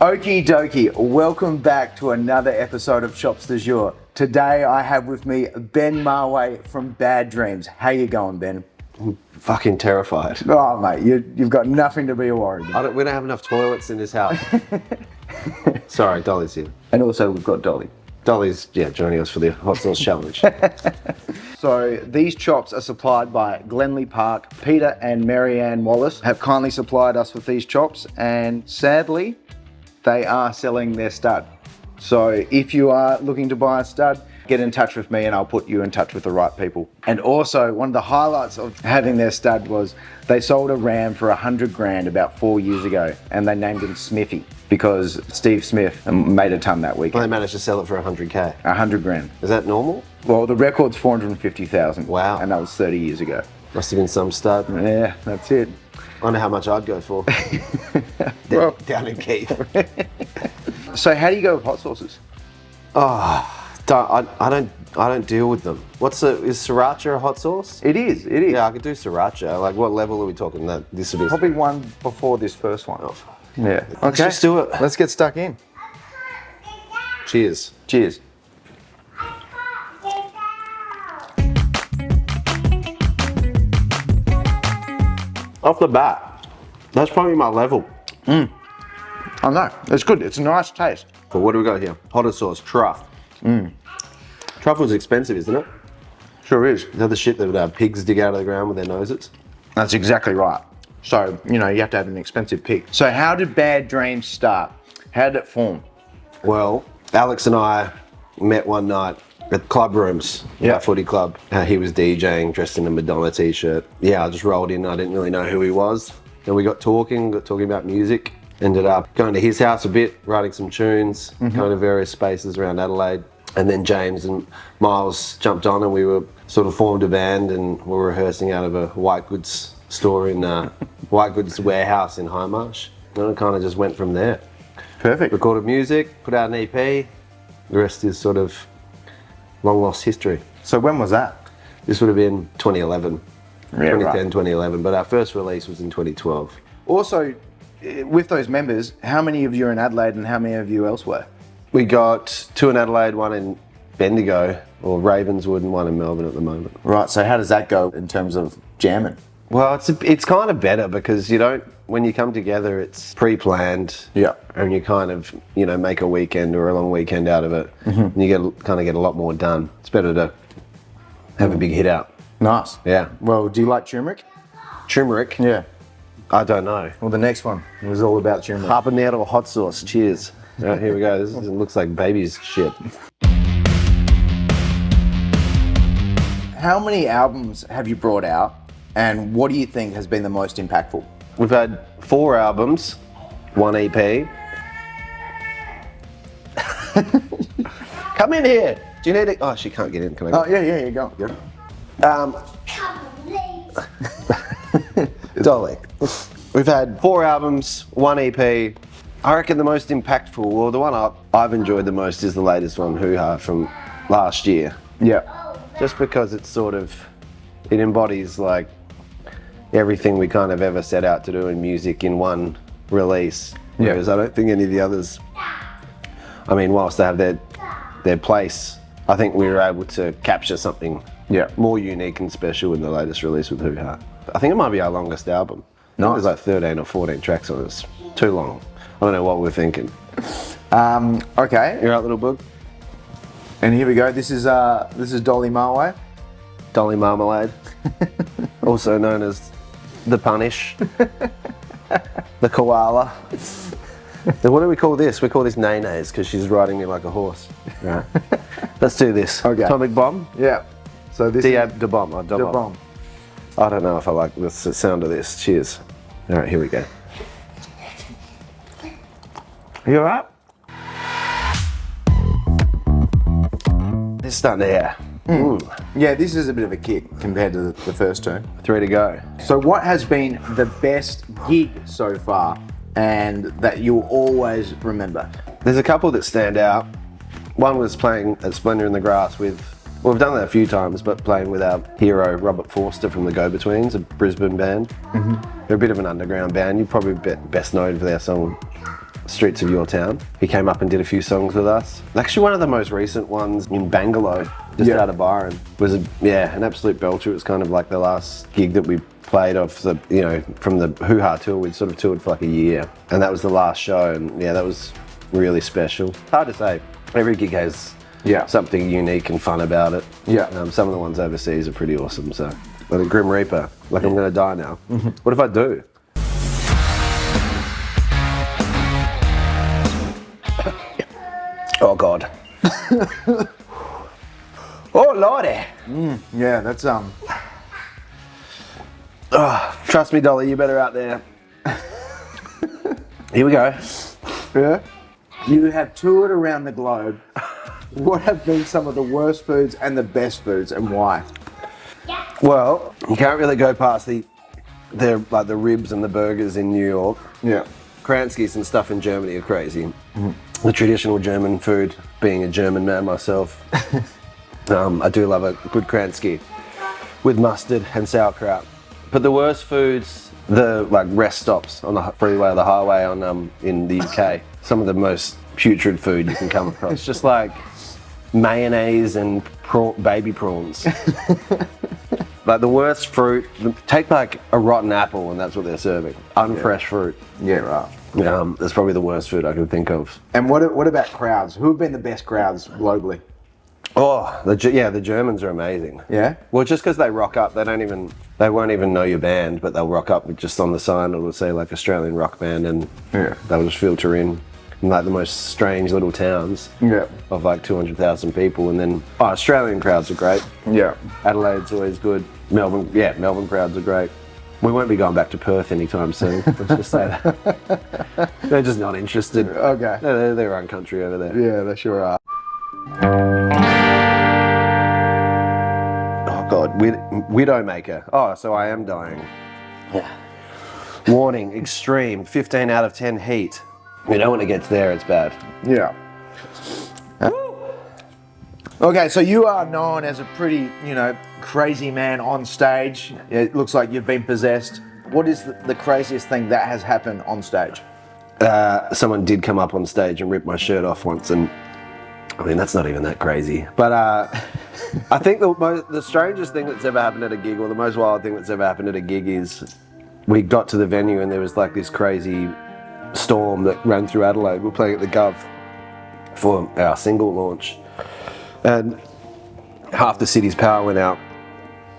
Okie dokie, welcome back to another episode of Shops de Jour. Today I have with me Ben Marway from Bad Dreams. How you going, Ben? I'm fucking terrified. Oh mate, you've got nothing to be worried about. We don't have enough toilets in this house. Sorry, Dolly's here. And also we've got Dolly. Dolly's, joining us for the hot sauce challenge. So these chops are supplied by Glenley Park. Peter and Marianne Wallace have kindly supplied us with these chops, and sadly, they are selling their stud. So if you are looking to buy a stud, get in touch with me and I'll put you in touch with the right people. And also, one of the highlights of having their stud was they sold a ram for 100 grand about 4 years ago, and they named him Smithy because Steve Smith made a ton that Well, weekend. they managed to sell it for 100k. 100 grand. Is that normal? Well, the record's 450,000. Wow. And that was 30 years ago. Must have been some stud. Yeah, that's it. I wonder how much I'd go for. Well, Down in Keith. so how do you go with hot sauces? I don't deal with them. Is sriracha a hot sauce? It is. Yeah, I could do sriracha. Like, what level are we talking? That this would be Probably one before this first one. Oh, Yeah. Let's just do it. Let's get stuck in. Cheers. Cheers. Off the bat, that's probably my level. I know. It's good. It's a nice taste. But what do we got here? Hotter sauce, truff. Truffle's expensive, isn't it? Sure is. Is that the shit that pigs dig out of the ground with their noses? That's exactly right. So, you have to have an expensive pig. So how did Bad Dreams start? How did it form? Well, Alex and I met one night at Club Rooms, Yeah. our footy club. He was DJing, dressed in a Madonna t-shirt. Yeah, I just rolled in. I didn't really know who he was. And we got talking about music. Ended up going to his house a bit, writing some tunes, going to various spaces around Adelaide. And then James and Miles jumped on and we were sort of formed a band and we were rehearsing out of a white goods store in white goods warehouse in Highmarsh. And it kind of just went from there. Perfect. Recorded music, put out an EP. The rest is sort of long lost history. So when was that? This would have been 2011, Yeah, 2010, right. 2011, but our first release was in 2012. Also, with those members, how many of you are in Adelaide and how many of you elsewhere? We got 2 in Adelaide, 1 in Bendigo, or Ravenswood, and 1 in Melbourne at the moment. Right, so how does that go in terms of jamming? Well, it's kind of better because when you come together, it's pre-planned. Yeah. And you kind of, make a weekend or a long weekend out of it. And you get a lot more done. It's better to have a big hit out. Nice. Yeah. Well, do you like turmeric? Turmeric? Yeah. I don't know. Well, the next one was all about turmeric. Habanero hot sauce. Cheers. Right, here we go. This looks like baby's shit. How many albums have you brought out, and what do you think has been the most impactful? We've had 4 albums, 1 EP. Come in here. Do you need it? Oh, she can't get in. Can I go? Oh, yeah, you go. Dolly. We've had 4 albums, 1 EP. I reckon the most impactful, well, the one I've enjoyed the most is the latest one, Hoo Ha, from last year. Yeah. Just because it embodies like everything we kind of ever set out to do in music in one release. Yeah. Whereas I don't think any of the others, whilst they have their place, I think we were able to capture something more unique and special in the latest release with Hoo Ha. I think it might be our longest album. Nice. There's like 13 or 14 tracks on it. It's too long. I don't know what we're thinking. Okay. You're right, little book? And here we go. This is Dolly Marway. Dolly Marmalade, also known as the Punish, the Koala. What do we call this? We call this Nene because she's riding me like a horse. Right. Let's do this. Okay. Atomic Bomb. Yeah. So this Da Bomb. is the bomb. I don't know if I like the sound of this. Cheers. All right, here we go. You all right? It's starting to Yeah, this is a bit of a kick compared to the first two. 3 to go. So what has been the best gig so far and that you'll always remember? There's a couple that stand out. One was playing at Splendor in the Grass with, well, we've done that a few times, but playing with our hero Robert Forster from the Go-Betweens, a Brisbane band. They're a bit of an underground band. You're probably best known for their song streets of your town. He came up and did a few songs with us. Actually, one of the most recent ones in Bangalore, just out of Byron, was an absolute belter. It was kind of like the last gig that we played off the, from the Hoo Ha tour. We'd sort of toured for like a year, and that was the last show. And yeah, that was really special. Hard to say. Every gig has something unique and fun about it. Some of the ones overseas are pretty awesome. So, like a Grim Reaper, like I'm gonna die now. What if I do? Oh God. Oh Lordy. Yeah, that's Trust me, Dolly, you better out there. Here we go. Yeah. You have toured around the globe. What have been some of the worst foods and the best foods, and why? Well, you can't really go past the ribs and the burgers in New York. Yeah. Kranskis and stuff in Germany are crazy. The traditional German food, being a German man myself, I do love a good Kranski with mustard and sauerkraut. But the worst foods, the rest stops on the freeway or the highway in the UK. Some of the most putrid food you can come across. It's just like mayonnaise and baby prawns. Like the worst fruit, take like a rotten apple and that's what they're serving. Unfresh fruit. Yeah, right. That's probably the worst food I can think of. And what about crowds? Who have been the best crowds globally? Oh, the Germans are amazing. Yeah? Well, just because they rock up, they won't even know your band, but they'll rock up with just on the sign, it'll say like Australian rock band, and they'll just filter in like the most strange little towns of like 200,000 people. And then Australian crowds are great. Yeah. Adelaide's always good. Melbourne crowds are great. We won't be going back to Perth anytime soon. Let's just say that. They're just not interested. Okay. They're their own country over there. Yeah, they sure are. Oh God, Widowmaker. Oh, so I am dying. Yeah. Warning, extreme, 15 out of 10 heat. You know when it gets there, it's bad. Yeah. Okay, so you are known as a pretty, crazy man on stage. It looks like you've been possessed. What is the craziest thing that has happened on stage? Someone did come up on stage and rip my shirt off once, and I mean, that's not even that crazy. But I think the strangest thing that's ever happened at a gig, or the most wild thing that's ever happened at a gig, is we got to the venue and there was like this crazy storm that ran through Adelaide. We're playing at the Gov for our single launch, and half the city's power went out,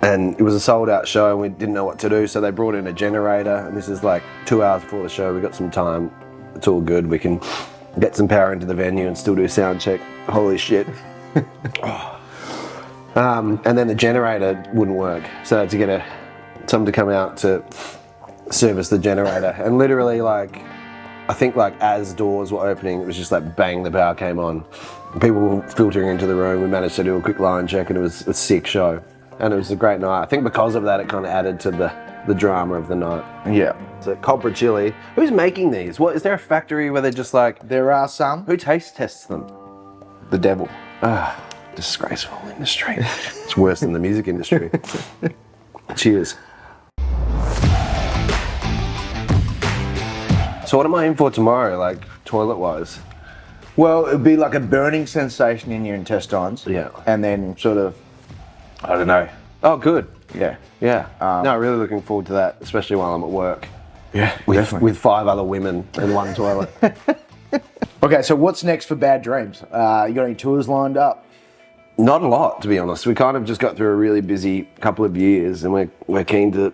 and it was a sold out show and we didn't know what to do, so they brought in a generator, and this is like 2 hours before the show. We got some time, it's all good, we can get some power into the venue and still do sound check. Holy shit. And then the generator wouldn't work, so I had to get someone to come out to service the generator, and literally I think as doors were opening, it was just like bang, the power came on. People were filtering into the room. We managed to do a quick line check, and it was a sick show. And it was a great night. I think because of that, it kind of added to the drama of the night. Yeah. So Cobra Chili. Who's making these? What, is there a factory where they're just like... There are some. Who taste tests them? The devil. Disgraceful industry. It's worse than the music industry. Cheers. So what am I in for tomorrow, like toilet-wise? Well, it'd be like a burning sensation in your intestines. Yeah. And then sort of, I don't know. Oh, good. Yeah. Yeah. No, really looking forward to that, especially while I'm at work. Yeah, with 5 other women in one toilet. Okay, so what's next for Bad Dreams? You got any tours lined up? Not a lot, to be honest. We kind of just got through a really busy couple of years, and we're keen to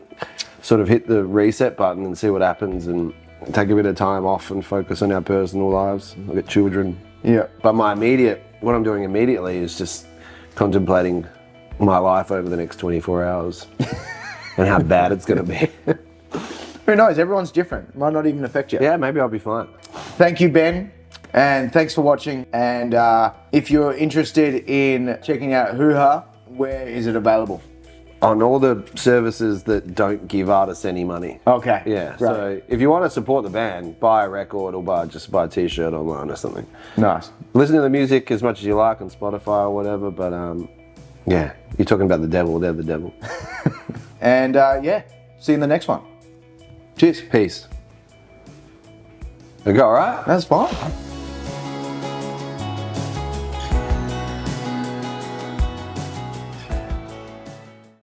sort of hit the reset button and see what happens, and take a bit of time off and focus on our personal lives. I've got children. Yeah. But what I'm doing immediately is just contemplating my life over the next 24 hours and how bad it's going to be. Who knows? Everyone's different. Might not even affect you. Yeah, maybe I'll be fine. Thank you, Ben. And thanks for watching. And if you're interested in checking out Hoo Ha, where is it available? On all the services that don't give artists any money. Okay. Yeah. Right. So if you want to support the band, buy a record or just buy a t-shirt online or something. Nice. Listen to the music as much as you like on Spotify or whatever, but yeah, you're talking about the devil, they're the devil. And yeah, see you in the next one. Cheers. Peace. We go all right? That's fine.